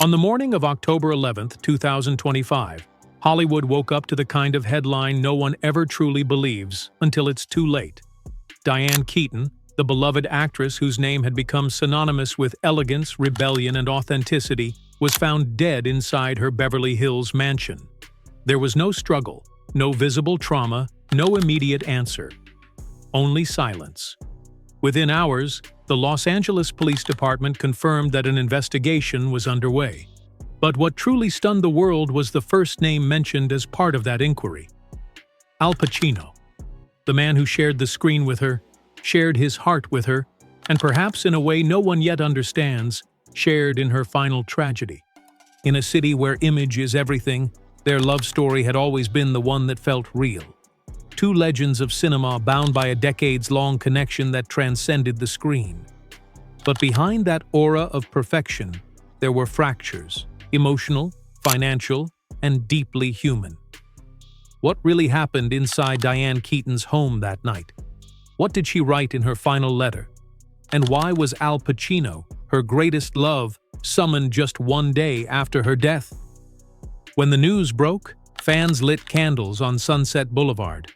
On the morning of October 11th, 2025, Hollywood woke up to the kind of headline no one ever truly believes until it's too late. Diane Keaton, the beloved actress whose name had become synonymous with elegance, rebellion, and authenticity, was found dead inside her Beverly Hills mansion. There was no struggle, no visible trauma, no immediate answer. Only silence. Within hours, the Los Angeles Police Department confirmed that an investigation was underway. But what truly stunned the world was the first name mentioned as part of that inquiry. Al Pacino. The man who shared the screen with her, shared his heart with her, and perhaps in a way no one yet understands, shared in her final tragedy. In a city where image is everything, their love story had always been the one that felt real. Two legends of cinema bound by a decades-long connection that transcended the screen. But behind that aura of perfection, there were fractures, emotional, financial, and deeply human. What really happened inside Diane Keaton's home that night? What did she write in her final letter? And why was Al Pacino, her greatest love, summoned just one day after her death? When the news broke, fans lit candles on Sunset Boulevard.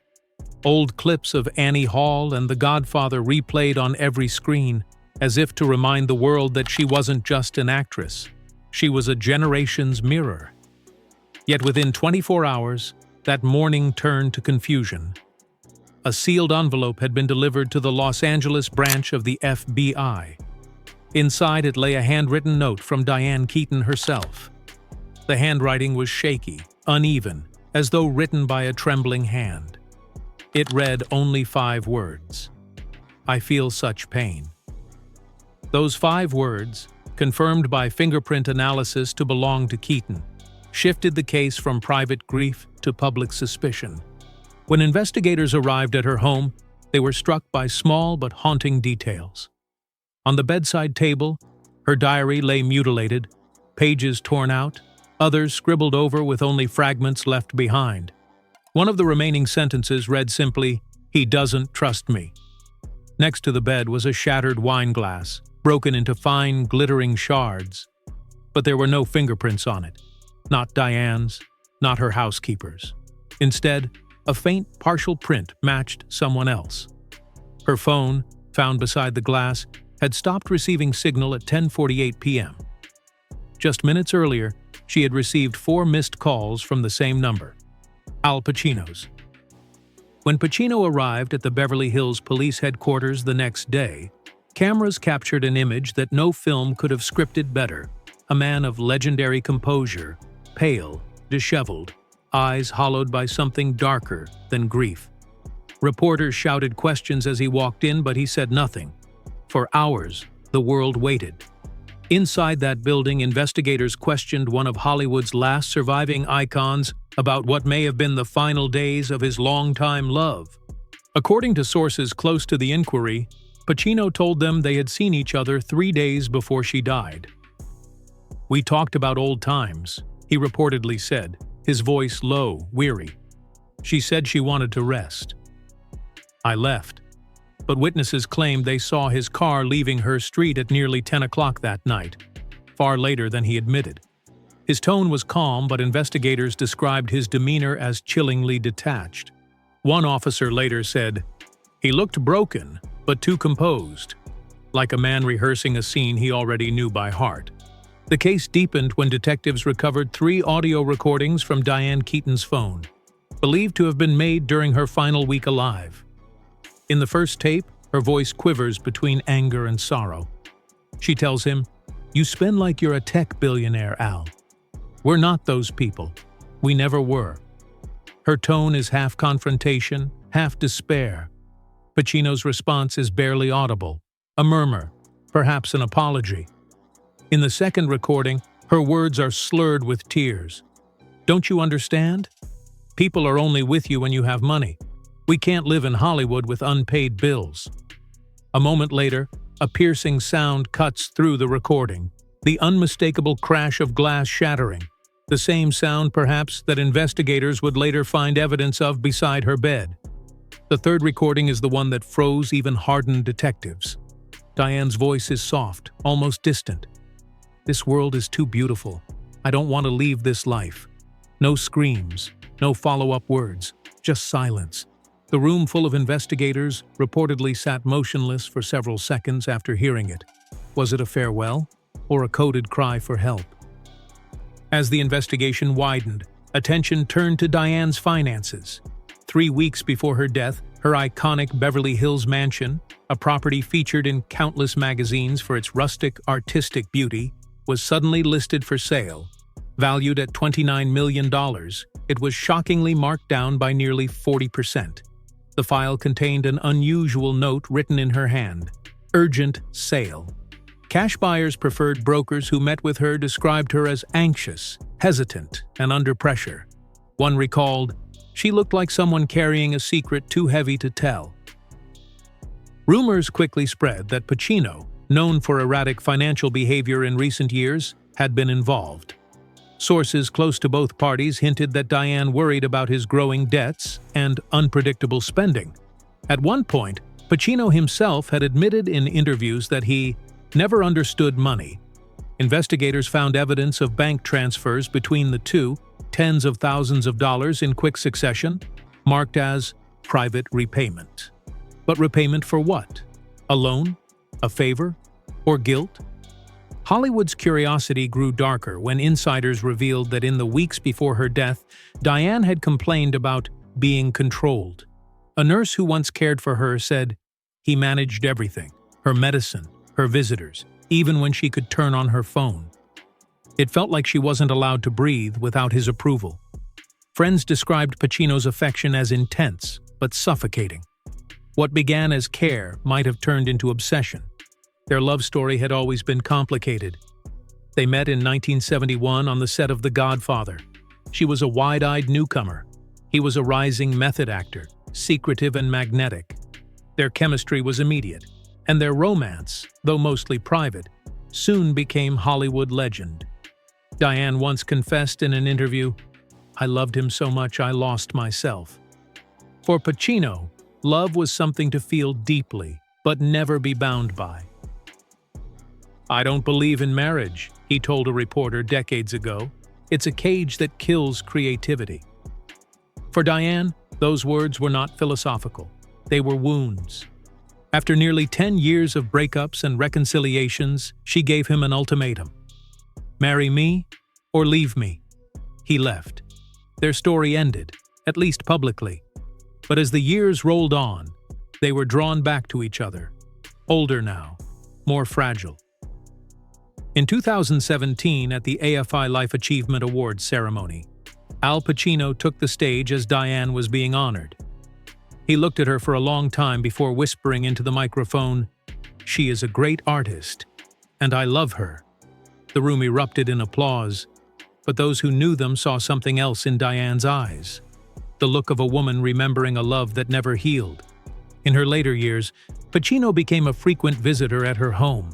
Old clips of Annie Hall and The Godfather replayed on every screen, as if to remind the world that she wasn't just an actress. She was a generation's mirror. Yet within 24 hours, that morning turned to confusion. A sealed envelope had been delivered to the Los Angeles branch of the FBI. Inside it lay a handwritten note from Diane Keaton herself. The handwriting was shaky, uneven, as though written by a trembling hand. It read only 5 words. "I feel such pain." Those 5 words, confirmed by fingerprint analysis to belong to Keaton, shifted the case from private grief to public suspicion. When investigators arrived at her home, they were struck by small but haunting details. On the bedside table, her diary lay mutilated, pages torn out, others scribbled over with only fragments left behind. One of the remaining sentences read simply, "He doesn't trust me." Next to the bed was a shattered wine glass, broken into fine, glittering shards. But there were no fingerprints on it. Not Diane's, not her housekeeper's. Instead, a faint, partial print matched someone else. Her phone, found beside the glass, had stopped receiving signal at 10:48 p.m. Just minutes earlier, she had received 4 missed calls from the same number. Al Pacino's. When Pacino arrived at the Beverly Hills police headquarters the next day, cameras captured an image that no film could have scripted better. A man of legendary composure, pale, disheveled, eyes hollowed by something darker than grief. Reporters shouted questions as he walked in, but he said nothing. For hours, the world waited. Inside that building, investigators questioned one of Hollywood's last surviving icons about what may have been the final days of his longtime love. According to sources close to the inquiry, Pacino told them they had seen each other 3 days before she died. "We talked about old times," he reportedly said, his voice low, weary. "She said she wanted to rest. I left." But witnesses claimed they saw his car leaving her street at nearly 10 o'clock that night, far later than he admitted. His tone was calm, but investigators described his demeanor as chillingly detached. One officer later said, "He looked broken, but too composed, like a man rehearsing a scene he already knew by heart." The case deepened when detectives recovered 3 audio recordings from Diane Keaton's phone, believed to have been made during her final week alive. In the first tape, her voice quivers between anger and sorrow. She tells him, "You spin like you're a tech billionaire, Al. We're not those people. We never were." Her tone is half confrontation, half despair. Pacino's response is barely audible, a murmur, perhaps an apology. In the second recording, her words are slurred with tears. "Don't you understand? People are only with you when you have money. We can't live in Hollywood with unpaid bills." A moment later, a piercing sound cuts through the recording, the unmistakable crash of glass shattering, the same sound perhaps that investigators would later find evidence of beside her bed. The third recording is the one that froze even hardened detectives. Diane's voice is soft, almost distant. "This world is too beautiful. I don't want to leave this life." No screams, no follow-up words, just silence. The room full of investigators reportedly sat motionless for several seconds after hearing it. Was it a farewell, or a coded cry for help? As the investigation widened, attention turned to Diane's finances. 3 weeks before her death, her iconic Beverly Hills mansion, a property featured in countless magazines for its rustic, artistic beauty, was suddenly listed for sale. Valued at $29 million, it was shockingly marked down by nearly 40%. The file contained an unusual note written in her hand: "Urgent sale." Cash buyers' preferred brokers who met with her described her as anxious, hesitant, and under pressure. One recalled, "She looked like someone carrying a secret too heavy to tell." Rumors quickly spread that Pacino, known for erratic financial behavior in recent years, had been involved. Sources close to both parties hinted that Diane worried about his growing debts and unpredictable spending. At one point, Pacino himself had admitted in interviews that he never understood money. Investigators found evidence of bank transfers between the two, tens of thousands of dollars in quick succession, marked as private repayment. But repayment for what? A loan? A favor? Or guilt? Hollywood's curiosity grew darker when insiders revealed that in the weeks before her death, Diane had complained about being controlled. A nurse who once cared for her said, "He managed everything, her medicine, her visitors, even when she could turn on her phone." It felt like she wasn't allowed to breathe without his approval. Friends described Pacino's affection as intense, but suffocating. What began as care might have turned into obsession. Their love story had always been complicated. They met in 1971 on the set of The Godfather. She was a wide-eyed newcomer. He was a rising method actor, secretive and magnetic. Their chemistry was immediate, and their romance, though mostly private, soon became Hollywood legend. Diane once confessed in an interview, "I loved him so much I lost myself." For Pacino, love was something to feel deeply, but never be bound by. "I don't believe in marriage," he told a reporter decades ago. "It's a cage that kills creativity." For Diane, those words were not philosophical. They were wounds. After nearly 10 years of breakups and reconciliations, she gave him an ultimatum: "Marry me or leave me." He left. Their story ended, at least publicly. But as the years rolled on, they were drawn back to each other. Older now, more fragile. In 2017, at the AFI Life Achievement Awards ceremony, Al Pacino took the stage as Diane was being honored. He looked at her for a long time before whispering into the microphone, "She is a great artist, and I love her." The room erupted in applause, but those who knew them saw something else in Diane's eyes: the look of a woman remembering a love that never healed. In her later years, Pacino became a frequent visitor at her home.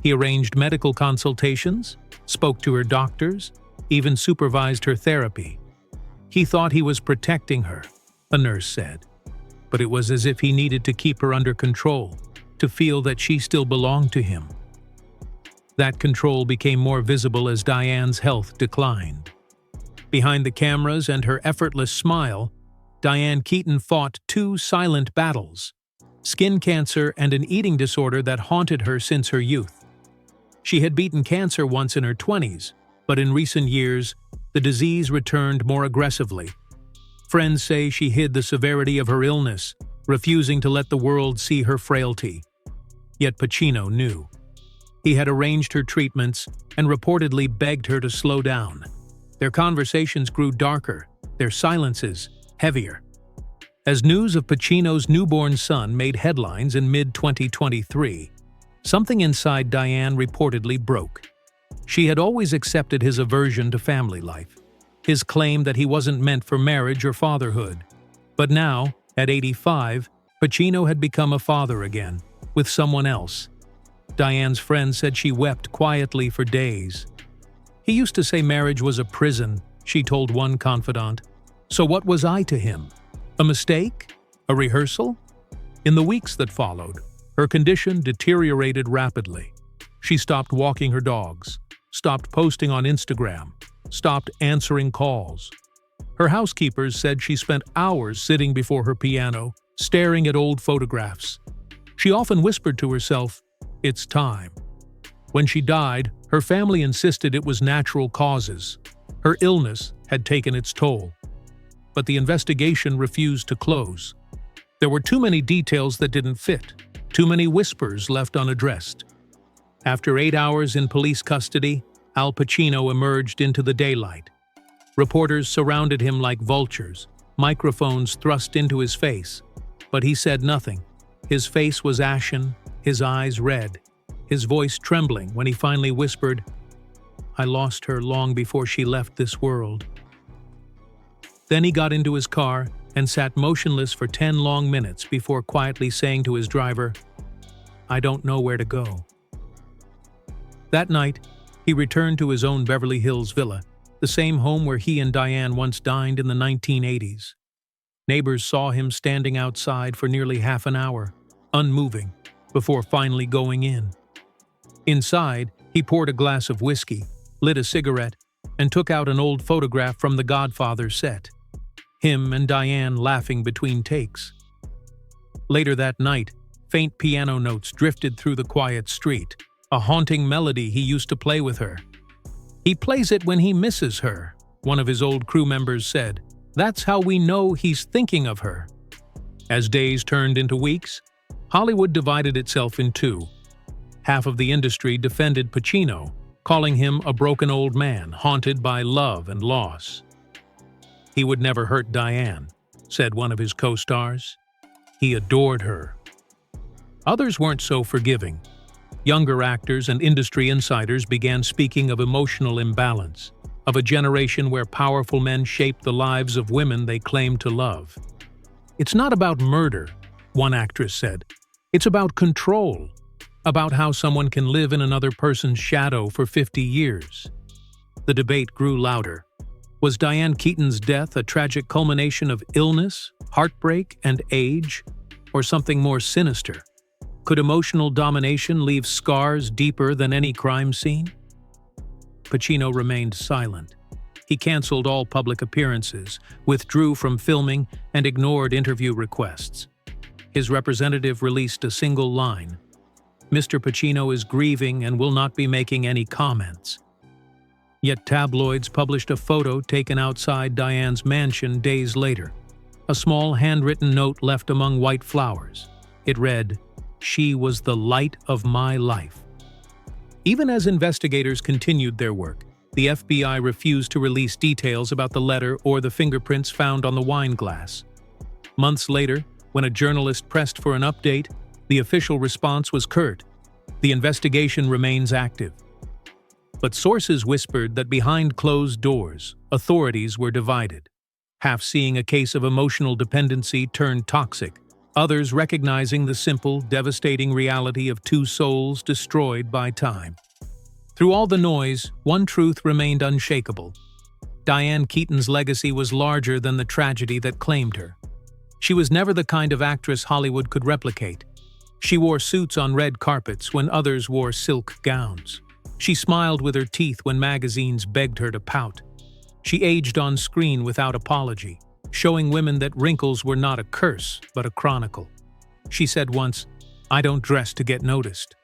He arranged medical consultations, spoke to her doctors, even supervised her therapy. He thought he was protecting her, a nurse said, but it was as if he needed to keep her under control, to feel that she still belonged to him. That control became more visible as Diane's health declined. Behind the cameras and her effortless smile, Diane Keaton fought two silent battles: skin cancer and an eating disorder that haunted her since her youth. She had beaten cancer once in her 20s, but in recent years, the disease returned more aggressively. Friends say she hid the severity of her illness, refusing to let the world see her frailty. Yet Pacino knew. He had arranged her treatments and reportedly begged her to slow down. Their conversations grew darker, their silences heavier. As news of Pacino's newborn son made headlines in mid-2023, something inside Diane reportedly broke. She had always accepted his aversion to family life, his claim that he wasn't meant for marriage or fatherhood. But now, at 85, Pacino had become a father again, with someone else. Diane's friend said she wept quietly for days. "He used to say marriage was a prison," she told one confidant. "So what was I to him? A mistake? A rehearsal?" In the weeks that followed, her condition deteriorated rapidly. She stopped walking her dogs, stopped posting on Instagram, stopped answering calls. Her housekeepers said she spent hours sitting before her piano, staring at old photographs. She often whispered to herself, "It's time." When she died, her family insisted it was natural causes. Her illness had taken its toll. But the investigation refused to close. There were too many details that didn't fit, too many whispers left unaddressed. After 8 hours in police custody, Al Pacino emerged into the daylight. Reporters surrounded him like vultures, microphones thrust into his face. But he said nothing. His face was ashen, his eyes red, his voice trembling when he finally whispered, "I lost her long before she left this world." Then he got into his car and sat motionless for 10 long minutes before quietly saying to his driver, "I don't know where to go." That night, he returned to his own Beverly Hills villa, the same home where he and Diane once dined in the 1980s. Neighbors saw him standing outside for nearly half an hour, unmoving, before finally going in. Inside, he poured a glass of whiskey, lit a cigarette, and took out an old photograph from The Godfather set. Him and Diane laughing between takes. Later that night, faint piano notes drifted through the quiet street, a haunting melody he used to play with her. "He plays it when he misses her," one of his old crew members said. "That's how we know he's thinking of her." As days turned into weeks, Hollywood divided itself in two. Half of the industry defended Pacino, calling him a broken old man haunted by love and loss. "He would never hurt Diane," said one of his co-stars. "He adored her." Others weren't so forgiving. Younger actors and industry insiders began speaking of emotional imbalance, of a generation where powerful men shaped the lives of women they claimed to love. "It's not about murder," one actress said. "It's about control, about how someone can live in another person's shadow for 50 years. The debate grew louder. Was Diane Keaton's death a tragic culmination of illness, heartbreak, and age, or something more sinister? Could emotional domination leave scars deeper than any crime scene? Pacino remained silent. He canceled all public appearances, withdrew from filming, and ignored interview requests. His representative released a single line: "Mr. Pacino is grieving and will not be making any comments." Yet tabloids published a photo taken outside Diane's mansion days later, a small handwritten note left among white flowers. It read, "She was the light of my life." Even as investigators continued their work, the FBI refused to release details about the letter or the fingerprints found on the wine glass. Months later, when a journalist pressed for an update, the official response was curt: "The investigation remains active." But sources whispered that behind closed doors, authorities were divided, half seeing a case of emotional dependency turned toxic, others recognizing the simple, devastating reality of two souls destroyed by time. Through all the noise, one truth remained unshakable. Diane Keaton's legacy was larger than the tragedy that claimed her. She was never the kind of actress Hollywood could replicate. She wore suits on red carpets when others wore silk gowns. She smiled with her teeth when magazines begged her to pout. She aged on screen without apology, showing women that wrinkles were not a curse, but a chronicle. She said once, "I don't dress to get noticed.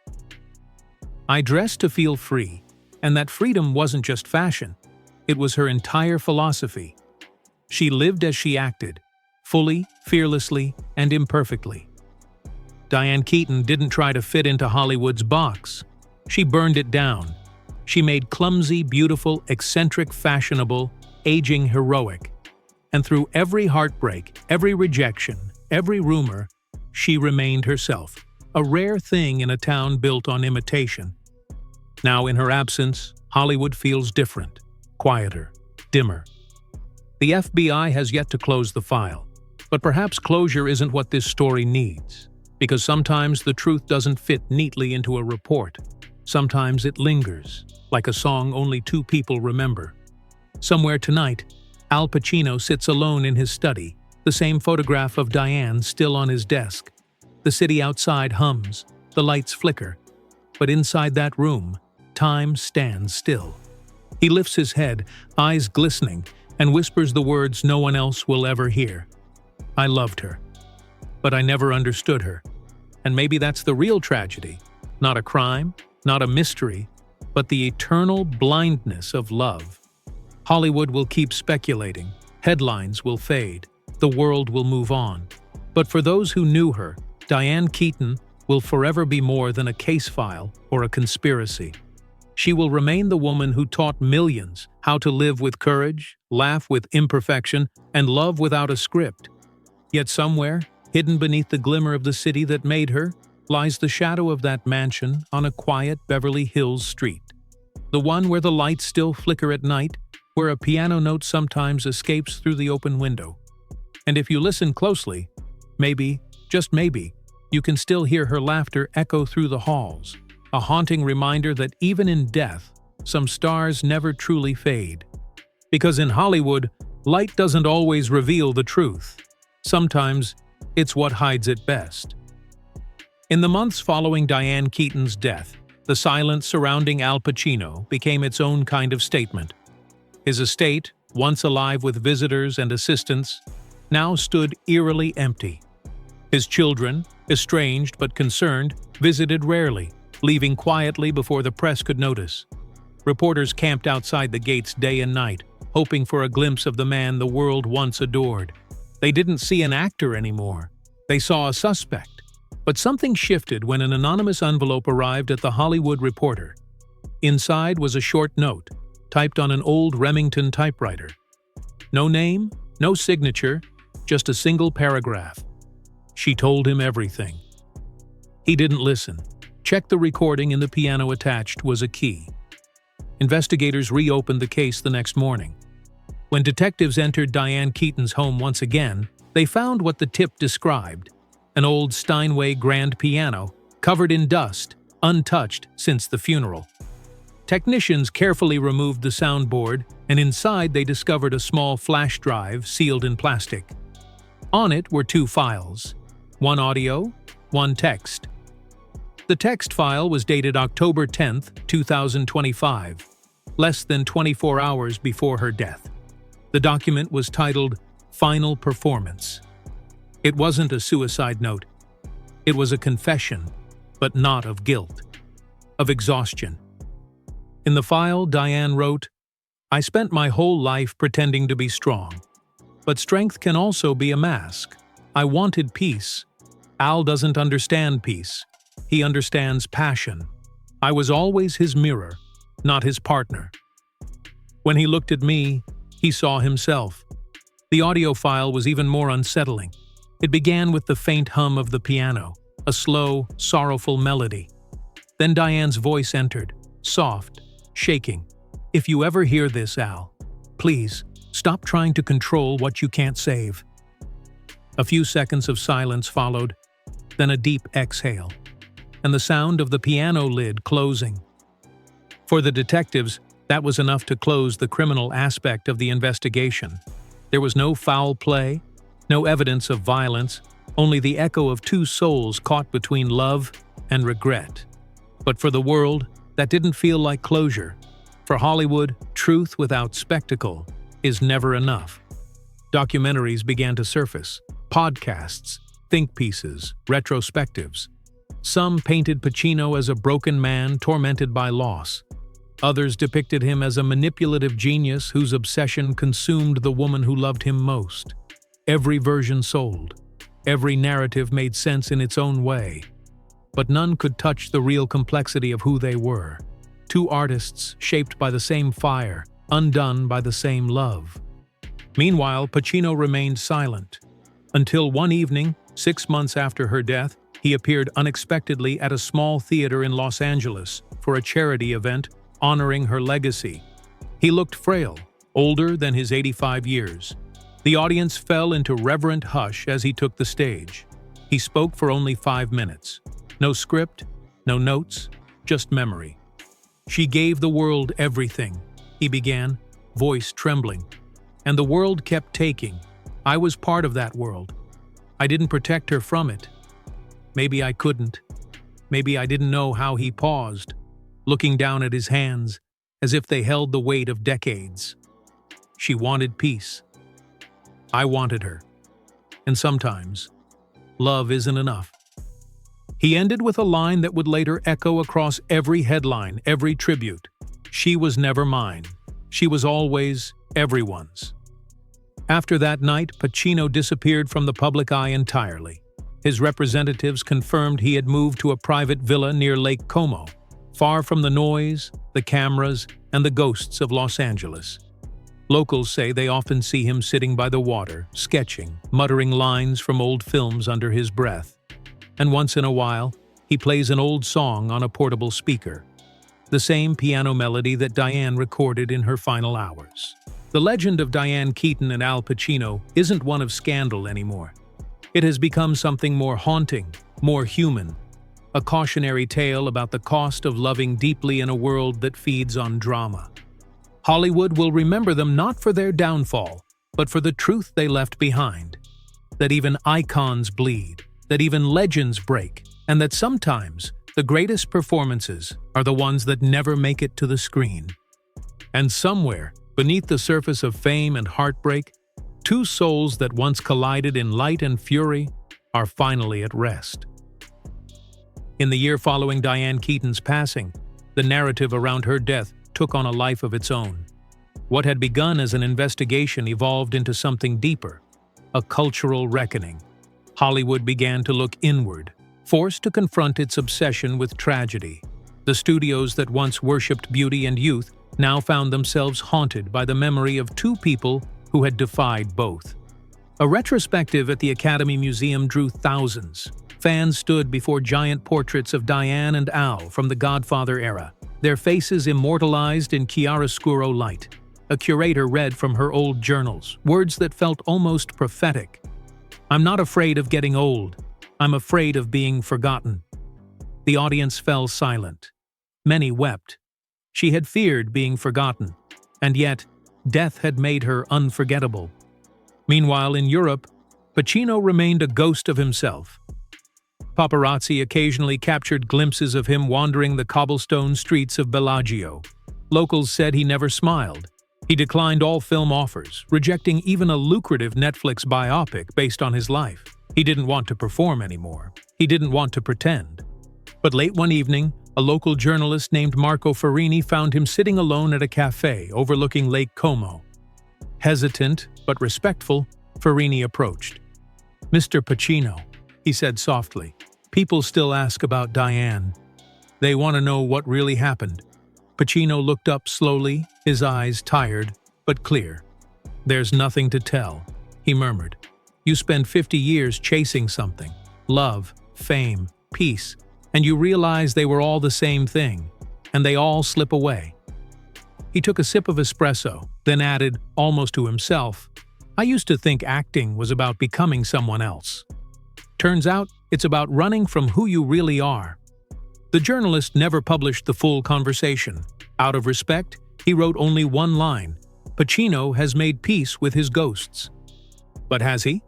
I dress to feel free," and that freedom wasn't just fashion. It was her entire philosophy. She lived as she acted, fully, fearlessly, and imperfectly. Diane Keaton didn't try to fit into Hollywood's box. She burned it down. She made clumsy, beautiful, eccentric, fashionable, aging heroic. And through every heartbreak, every rejection, every rumor, she remained herself, a rare thing in a town built on imitation. Now, in her absence, Hollywood feels different, quieter, dimmer. The FBI has yet to close the file, but perhaps closure isn't what this story needs, because sometimes the truth doesn't fit neatly into a report. Sometimes it lingers, like a song only two people remember. Somewhere tonight, Al Pacino sits alone in his study, the same photograph of Diane still on his desk. The city outside hums, the lights flicker, but inside that room, time stands still. He lifts his head, eyes glistening, and whispers the words no one else will ever hear. I loved her, but I never understood her. And maybe that's the real tragedy. Not a crime, not a mystery, but the eternal blindness of love. Hollywood will keep speculating, headlines will fade, the world will move on. But for those who knew her, Diane Keaton will forever be more than a case file or a conspiracy. She will remain the woman who taught millions how to live with courage, laugh with imperfection, and love without a script. Yet somewhere, hidden beneath the glimmer of the city that made her, lies the shadow of that mansion on a quiet Beverly Hills street. The one where the lights still flicker at night, where a piano note sometimes escapes through the open window. And if you listen closely, maybe, just maybe, you can still hear her laughter echo through the halls, a haunting reminder that even in death, some stars never truly fade. Because in Hollywood, light doesn't always reveal the truth. Sometimes, it's what hides it best. In the months following Diane Keaton's death, the silence surrounding Al Pacino became its own kind of statement. His estate, once alive with visitors and assistants, now stood eerily empty. His children, estranged but concerned, visited rarely, leaving quietly before the press could notice. Reporters camped outside the gates day and night, hoping for a glimpse of the man the world once adored. They didn't see an actor anymore. They saw a suspect. But something shifted when an anonymous envelope arrived at the Hollywood Reporter. Inside was a short note, typed on an old Remington typewriter. No name, no signature, just a single paragraph. She told him everything. He didn't listen. Check the recording in the piano attached was a key. Investigators reopened the case the next morning. When detectives entered Diane Keaton's home once again, they found what the tip described: an old Steinway grand piano, covered in dust, untouched since the funeral. Technicians carefully removed the soundboard, and inside they discovered a small flash drive sealed in plastic. On it were two files, one audio, one text. The text file was dated October 10, 2025, less than 24 hours before her death. The document was titled Final Performance. It wasn't a suicide note. It was a confession, but not of guilt, of exhaustion. In the file, Diane wrote, "I spent my whole life pretending to be strong. But strength can also be a mask. I wanted peace. Al doesn't understand peace. He understands passion. I was always his mirror, not his partner. When he looked at me, he saw himself." The audio file was even more unsettling. It began with the faint hum of the piano, a slow, sorrowful melody. Then Diane's voice entered, soft, shaking. "If you ever hear this, Al, please, stop trying to control what you can't save." A few seconds of silence followed, then a deep exhale, and the sound of the piano lid closing. For the detectives, that was enough to close the criminal aspect of the investigation. There was no foul play, no evidence of violence, only the echo of two souls caught between love and regret. But for the world, that didn't feel like closure. For Hollywood, truth without spectacle is never enough. Documentaries began to surface, podcasts, think pieces, retrospectives. Some painted Pacino as a broken man tormented by loss. Others depicted him as a manipulative genius whose obsession consumed the woman who loved him most. Every version sold. Every narrative made sense in its own way. But none could touch the real complexity of who they were. Two artists shaped by the same fire, undone by the same love. Meanwhile, Pacino remained silent. Until one evening, 6 months after her death, he appeared unexpectedly at a small theater in Los Angeles for a charity event honoring her legacy. He looked frail, older than his 85 years. The audience fell into reverent hush as he took the stage. He spoke for only 5 minutes. No script, no notes, just memory. "She gave the world everything," he began, voice trembling. "And the world kept taking. I was part of that world. I didn't protect her from it. Maybe I couldn't. Maybe I didn't know how." He paused, looking down at his hands as if they held the weight of decades. She wanted peace. I wanted her. And sometimes, love isn't enough. He ended with a line that would later echo across every headline, every tribute. She was never mine. She was always everyone's. After that night, Pacino disappeared from the public eye entirely. His representatives confirmed he had moved to a private villa near Lake Como, far from the noise, the cameras, and the ghosts of Los Angeles. Locals say they often see him sitting by the water, sketching, muttering lines from old films under his breath. And once in a while, he plays an old song on a portable speaker, the same piano melody that Diane recorded in her final hours. The legend of Diane Keaton and Al Pacino isn't one of scandal anymore. It has become something more haunting, more human, a cautionary tale about the cost of loving deeply in a world that feeds on drama. Hollywood will remember them not for their downfall, but for the truth they left behind. That even icons bleed, that even legends break, and that sometimes the greatest performances are the ones that never make it to the screen. And somewhere, beneath the surface of fame and heartbreak, two souls that once collided in light and fury are finally at rest. In the year following Diane Keaton's passing, the narrative around her death took on a life of its own. What had begun as an investigation evolved into something deeper, a cultural reckoning. Hollywood began to look inward, forced to confront its obsession with tragedy. The studios that once worshipped beauty and youth now found themselves haunted by the memory of two people who had defied both. A retrospective at the Academy Museum drew thousands. Fans stood before giant portraits of Diane and Al from the Godfather era, their faces immortalized in chiaroscuro light. A curator read from her old journals, words that felt almost prophetic. "I'm not afraid of getting old. I'm afraid of being forgotten." The audience fell silent. Many wept. She had feared being forgotten, and yet death had made her unforgettable. Meanwhile, in Europe, Pacino remained a ghost of himself. Paparazzi occasionally captured glimpses of him wandering the cobblestone streets of Bellagio. Locals said he never smiled. He declined all film offers, rejecting even a lucrative Netflix biopic based on his life. He didn't want to perform anymore. He didn't want to pretend. But late one evening, a local journalist named Marco Farini found him sitting alone at a cafe overlooking Lake Como. Hesitant but respectful, Farini approached. "Mr. Pacino," he said softly, "people still ask about Diane. They want to know what really happened." Pacino looked up slowly, his eyes tired but clear. "There's nothing to tell," he murmured. "You spend 50 years chasing something, love, fame, peace, and you realize they were all the same thing, and they all slip away." He took a sip of espresso, then added, almost to himself, "I used to think acting was about becoming someone else. Turns out, it's about running from who you really are." The journalist never published the full conversation. Out of respect, he wrote only one line: "Pacino has made peace with his ghosts." But has he?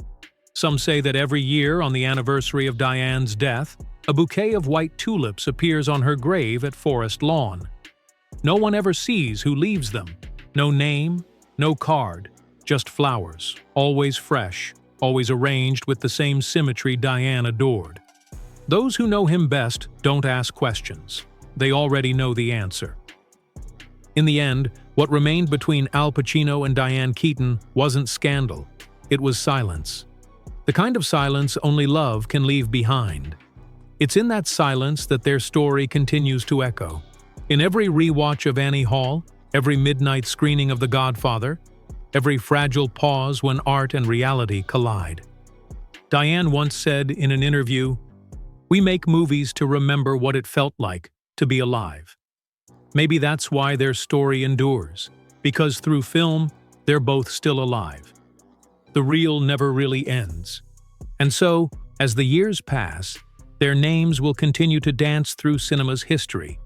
Some say that every year on the anniversary of Diane's death, a bouquet of white tulips appears on her grave at Forest Lawn. No one ever sees who leaves them. No name, no card, just flowers, always fresh, always arranged with the same symmetry Diane adored. Those who know him best don't ask questions. They already know the answer. In the end, what remained between Al Pacino and Diane Keaton wasn't scandal. It was silence. The kind of silence only love can leave behind. It's in that silence that their story continues to echo. In every rewatch of Annie Hall, every midnight screening of The Godfather, every fragile pause when art and reality collide. Diane once said in an interview, "We make movies to remember what it felt like to be alive." Maybe that's why their story endures, because through film, they're both still alive. The real never really ends. And so, as the years pass, their names will continue to dance through cinema's history,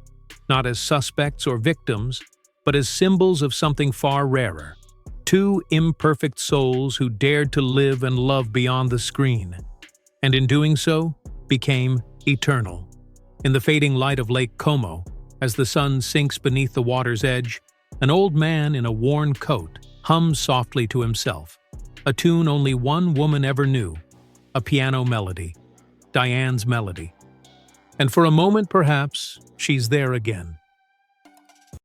not as suspects or victims, but as symbols of something far rarer. Two imperfect souls who dared to live and love beyond the screen, and in doing so, became eternal. In the fading light of Lake Como, As the sun sinks beneath the water's edge, an old man in a worn coat hums softly to himself, a tune only one woman ever knew, a piano melody, Diane's melody. And for a moment, perhaps, she's there again,